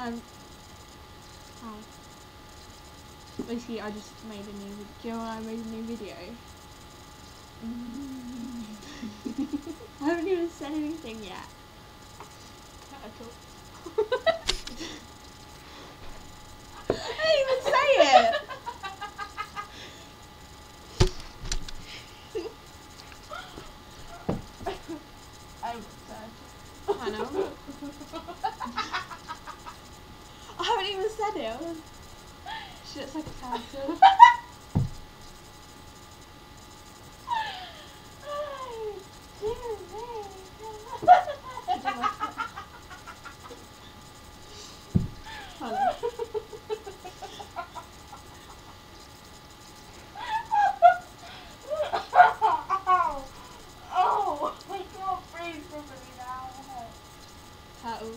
How? Basically, I just made a new video. Do you know when I made a new video? I haven't even said anything yet. I didn't even say it! I'm sad. I know. I haven't even said it. She looks like a turtle. Oh, I can't breathe properly now. Turtle.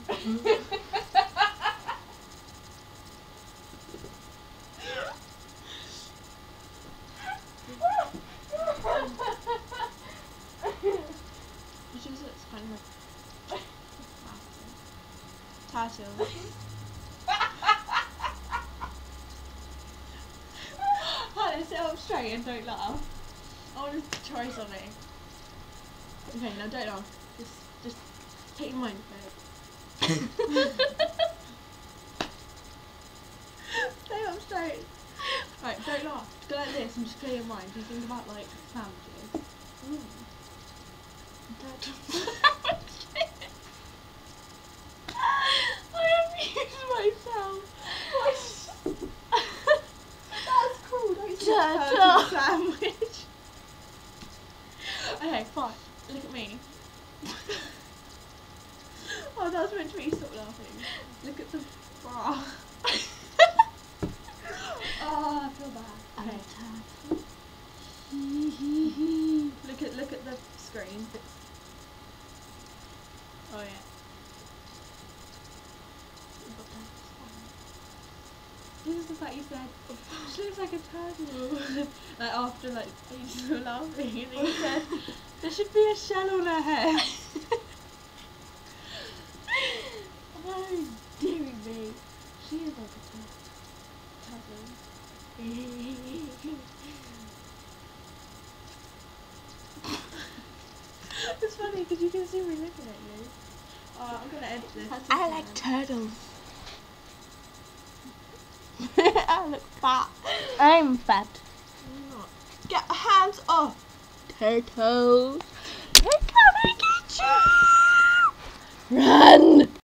It just looks kind of turtle. Hannah, sit up straight and don't laugh. I want to try something. Okay, now don't laugh. Just take your mind for it. Stay up straight. Right, don't laugh. Go like this and just clear your mind. Just think about like sandwiches. I amused myself. That's cool. Don't say turtle sandwich. Okay, fine. Look at me. Oh, that was meant to be. Stop laughing. Look at the bra. Oh, I feel bad. Okay. Look at the screen. Oh yeah. This is the fact you said she looks like a turtle. Like after like ages of laughing, and then you said there should be a shell on her head. Oh dear me, she is like a turtle. It's funny because you can see me looking at you. Oh, I'm gonna edit this. I like turtles. I look fat. I'm fat. I'm not. Get hands off! Turtles. They're coming at you! Run!